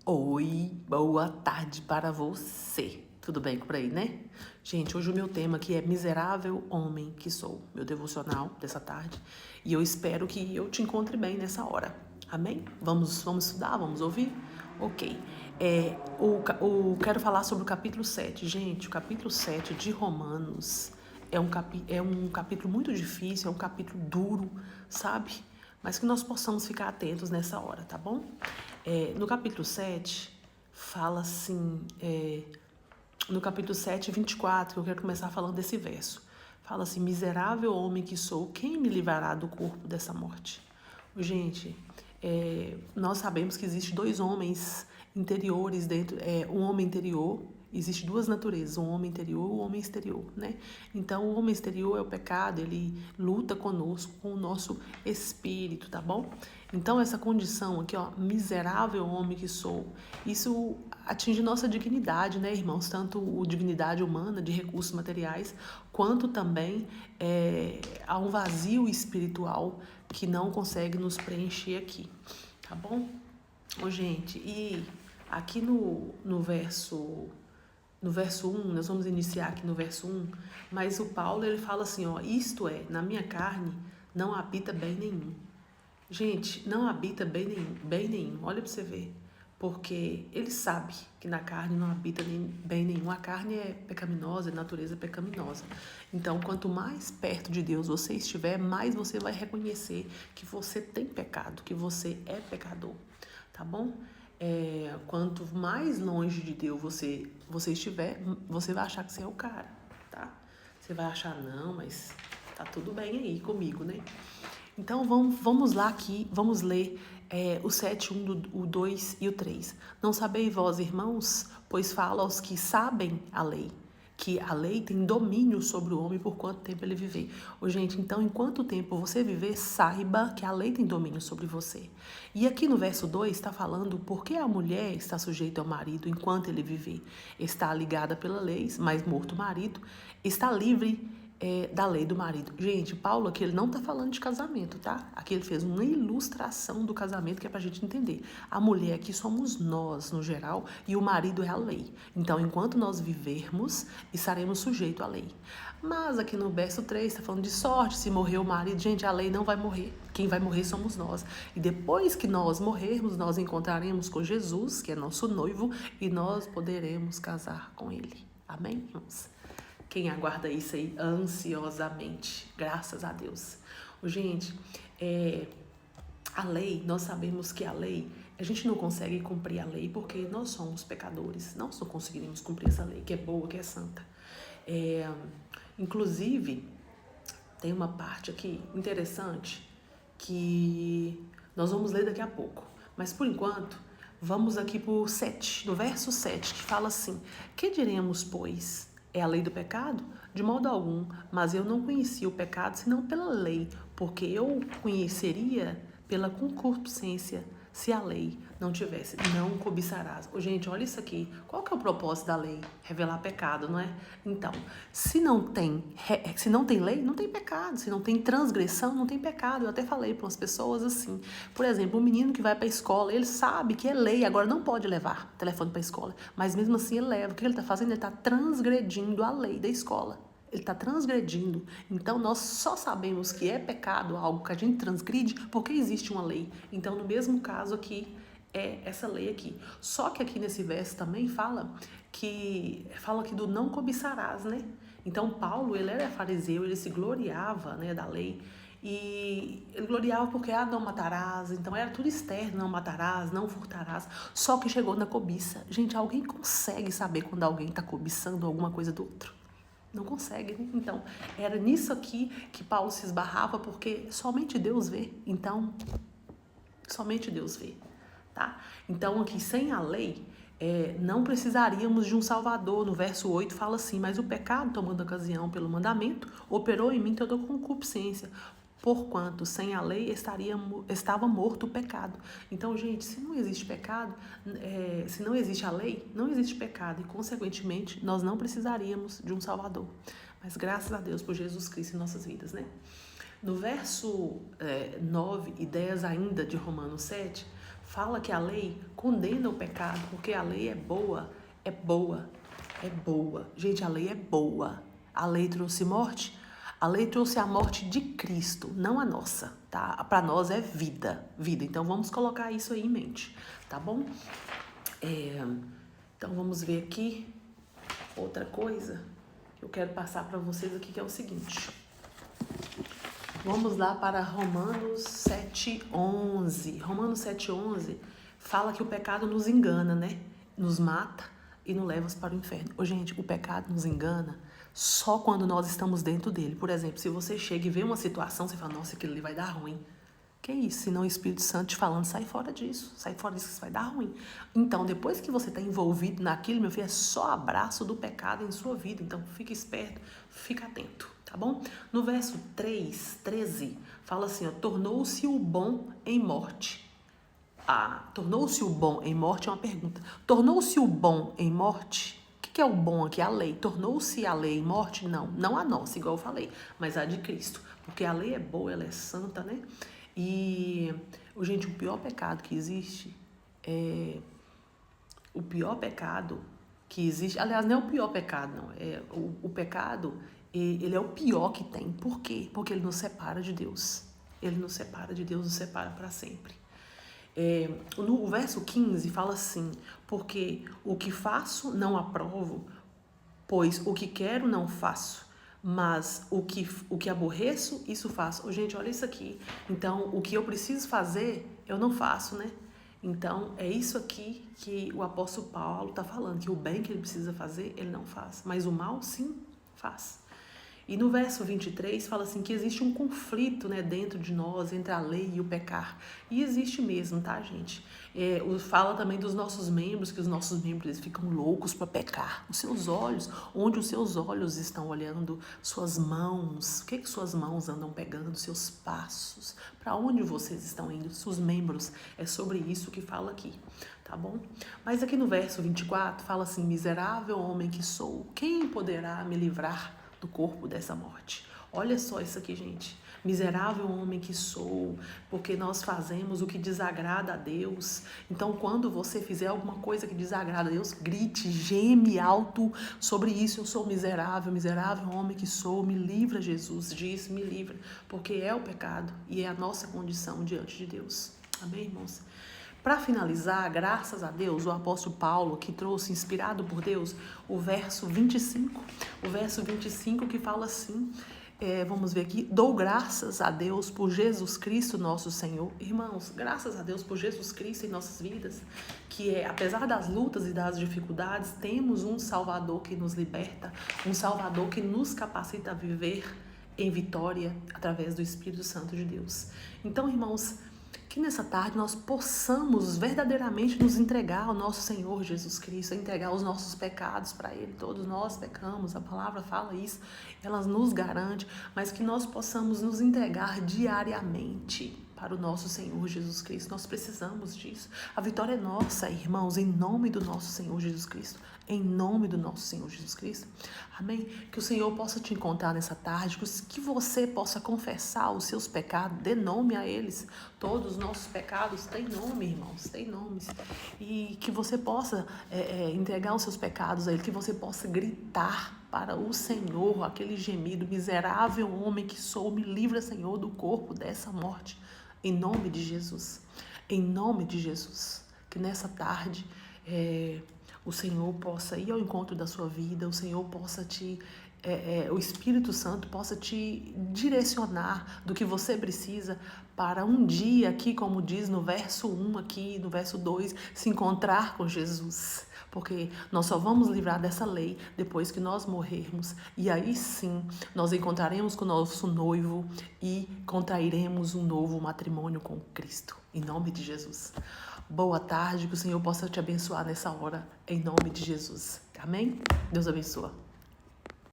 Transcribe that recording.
Oi, boa tarde para você. Tudo bem por aí, né? Gente, hoje o meu tema aqui é Miserável Homem que Sou, meu devocional dessa tarde. E eu espero que eu te encontre bem nessa hora. Amém? Vamos estudar? Vamos ouvir? Ok. Quero falar sobre o capítulo 7. Gente, o capítulo 7 de Romanos é um capítulo muito difícil, é um capítulo duro, sabe? Mas que nós possamos ficar atentos nessa hora, tá bom? No capítulo 7, fala assim, no capítulo 7, 24, que eu quero começar falando desse verso. Fala assim, miserável homem que sou, quem me livrará do corpo dessa morte? Gente, nós sabemos que existe dois homens interiores dentro, um homem interior, existe duas naturezas, um homem interior e um homem exterior, né? Então, o homem exterior é o pecado, ele luta conosco, com o nosso espírito, tá bom? Então, essa condição aqui, ó, miserável homem que sou, isso atinge nossa dignidade, né, irmãos? Tanto a dignidade humana, de recursos materiais, quanto também há um vazio espiritual que não consegue nos preencher aqui, tá bom? Ô, gente, e aqui no verso 1, nós vamos iniciar aqui no verso 1, mas o Paulo, ele fala assim, ó, isto é, na minha carne não habita bem nenhum. Gente, não habita bem nenhum, olha para você ver. Porque ele sabe que na carne não habita bem nenhum. A carne é pecaminosa, a natureza é pecaminosa. Então, quanto mais perto de Deus você estiver, mais você vai reconhecer que você tem pecado, que você é pecador, tá bom? Quanto mais longe de Deus você estiver, você vai achar que você é o cara, tá? Você vai achar, não, mas tá tudo bem aí comigo, né? Então vamos lá aqui, vamos ler o 7, 1, o 2 e o 3. Não sabeis vós, irmãos, pois fala aos que sabem a lei, que a lei tem domínio sobre o homem por quanto tempo ele viver. Gente, então, enquanto tempo você viver, saiba que a lei tem domínio sobre você. E aqui no verso 2 está falando por que a mulher está sujeita ao marido enquanto ele viver. Está ligada pela lei, mas morto o marido, está livre da lei do marido. Gente, Paulo aqui ele não está falando de casamento, tá? Aqui ele fez uma ilustração do casamento que é pra gente entender. A mulher aqui somos nós, no geral, e o marido é a lei. Então, enquanto nós vivermos, estaremos sujeitos à lei. Mas aqui no verso 3 está falando de sorte, se morrer o marido, gente, a lei não vai morrer. Quem vai morrer somos nós. E depois que nós morrermos, nós encontraremos com Jesus, que é nosso noivo, e nós poderemos casar com ele. Amém, irmãos? Quem aguarda isso aí ansiosamente, graças a Deus. Gente, a lei, nós sabemos que a lei, a gente não consegue cumprir a lei porque nós somos pecadores. Nós não conseguiremos cumprir essa lei, que é boa, que é santa. Inclusive, tem uma parte aqui interessante que nós vamos ler daqui a pouco. Mas, por enquanto, vamos aqui para o 7, no verso 7, que fala assim, que diremos, pois? É a lei do pecado? De modo algum, mas eu não conhecia o pecado senão pela lei, porque eu conheceria pela concupiscência se a lei não tivesse, não cobiçarás. Gente, olha isso aqui. Qual que é o propósito da lei? Revelar pecado, não é? Então, se não tem lei, não tem pecado. Se não tem transgressão, não tem pecado. Eu até falei para umas pessoas assim. Por exemplo, um menino que vai para a escola, ele sabe que é lei, agora não pode levar telefone para a escola. Mas mesmo assim ele leva. O que ele está fazendo? Ele está transgredindo a lei da escola. Ele está transgredindo. Então, nós só sabemos que é pecado, algo que a gente transgride, porque existe uma lei. Então, no mesmo caso aqui, é essa lei aqui. Só que aqui nesse verso também fala aqui do não cobiçarás, né? Então, Paulo, ele era fariseu, ele se gloriava, né, da lei. E ele gloriava porque, não matarás. Então, era tudo externo, não matarás, não furtarás. Só que chegou na cobiça. Gente, alguém consegue saber quando alguém está cobiçando alguma coisa do outro? Não consegue, né? Então, era nisso aqui que Paulo se esbarrava, porque somente Deus vê. Então, somente Deus vê, tá? Então, aqui, sem a lei, não precisaríamos de um Salvador. No verso 8 fala assim, mas o pecado, tomando ocasião pelo mandamento, operou em mim toda concupiscência, porquanto sem a lei estava morto o pecado. Então, gente, se não existe pecado, se não existe a lei, não existe pecado. E, consequentemente, nós não precisaríamos de um Salvador. Mas graças a Deus por Jesus Cristo em nossas vidas, né? No verso 9 e 10 ainda de Romanos 7, fala que a lei condena o pecado, porque a lei é boa, é boa, é boa. Gente, a lei é boa. A lei trouxe morte? A lei trouxe a morte de Cristo, não a nossa, tá? Para nós é vida, vida. Então vamos colocar isso aí em mente, tá bom? Então vamos ver aqui outra coisa que eu quero passar para vocês aqui, que é o seguinte. Vamos lá para Romanos 7:11. Romanos 7:11 fala que o pecado nos engana, né? Nos mata e nos leva para o inferno. Ô, gente, o pecado nos engana só quando nós estamos dentro dele. Por exemplo, se você chega e vê uma situação, você fala, nossa, aquilo ali vai dar ruim. Que isso? Senão o Espírito Santo te falando, sai fora disso que isso vai dar ruim. Então, depois que você está envolvido naquilo, meu filho, é só abraço do pecado em sua vida. Então, fique esperto, fica atento, tá bom? No verso 13, fala assim, ó, tornou-se o bom em morte. Tornou-se o bom em morte é uma pergunta. Tornou-se o bom em morte? O que é o bom aqui? A lei. Tornou-se a lei em morte? Não a nossa, igual eu falei, mas a de Cristo. Porque a lei é boa, ela é santa, né? E, gente, o pior pecado que existe aliás, não é o pior pecado, não. O pecado, ele é o pior que tem. Por quê? Porque ele nos separa de Deus. Ele nos separa de Deus, nos separa para sempre. No verso 15 fala assim, porque o que faço não aprovo, pois o que quero não faço, mas o que aborreço, isso faço. Gente, olha isso aqui. Então, o que eu preciso fazer, eu não faço, né? Então, é isso aqui que o apóstolo Paulo está falando, que o bem que ele precisa fazer, ele não faz, mas o mal, sim, faz. E no verso 23 fala assim que existe um conflito, né, dentro de nós, entre a lei e o pecar. E existe mesmo, tá, gente? Fala também dos nossos membros, que os nossos membros eles ficam loucos para pecar. Os seus olhos, onde os seus olhos estão olhando, suas mãos, o que suas mãos andam pegando, seus passos, para onde vocês estão indo, seus membros. É sobre isso que fala aqui, tá bom? Mas aqui no verso 24 fala assim, miserável homem que sou, quem poderá me livrar do corpo dessa morte? Olha só isso aqui, gente. Miserável homem que sou, porque nós fazemos o que desagrada a Deus. Então, quando você fizer alguma coisa que desagrada a Deus, grite, geme alto sobre isso. Eu sou miserável, miserável homem que sou. Me livra, Jesus, diz, me livra, porque é o pecado e é a nossa condição diante de Deus. Amém, irmãos? Para finalizar, graças a Deus, o apóstolo Paulo, que trouxe, inspirado por Deus, o verso 25 que fala assim, vamos ver aqui, dou graças a Deus por Jesus Cristo, nosso Senhor. Irmãos, graças a Deus por Jesus Cristo em nossas vidas, que apesar das lutas e das dificuldades, temos um Salvador que nos liberta, um Salvador que nos capacita a viver em vitória através do Espírito Santo de Deus. Então, irmãos, que nessa tarde nós possamos verdadeiramente nos entregar ao nosso Senhor Jesus Cristo, entregar os nossos pecados para Ele. Todos nós pecamos, a palavra fala isso, ela nos garante, mas que nós possamos nos entregar diariamente para o nosso Senhor Jesus Cristo. Nós precisamos disso. A vitória é nossa, irmãos, em nome do nosso Senhor Jesus Cristo. Em nome do nosso Senhor Jesus Cristo. Amém? Que o Senhor possa te encontrar nessa tarde, que você possa confessar os seus pecados, dê nome a eles. Todos os nossos pecados têm nome, irmãos, têm nomes. E que você possa entregar os seus pecados a Ele, que você possa gritar para o Senhor, aquele gemido, miserável homem que sou, me livra, Senhor, do corpo dessa morte. Em nome de Jesus. Em nome de Jesus. Que nessa tarde o Senhor possa ir ao encontro da sua vida, o Senhor possa o Espírito Santo possa te direcionar do que você precisa para um dia aqui, como diz no verso 1 aqui, no verso 2, se encontrar com Jesus. Porque nós só vamos livrar dessa lei depois que nós morrermos. E aí sim, nós encontraremos com o nosso noivo e contrairemos um novo matrimônio com Cristo. Em nome de Jesus. Boa tarde, que o Senhor possa te abençoar nessa hora. Em nome de Jesus. Amém? Deus abençoe.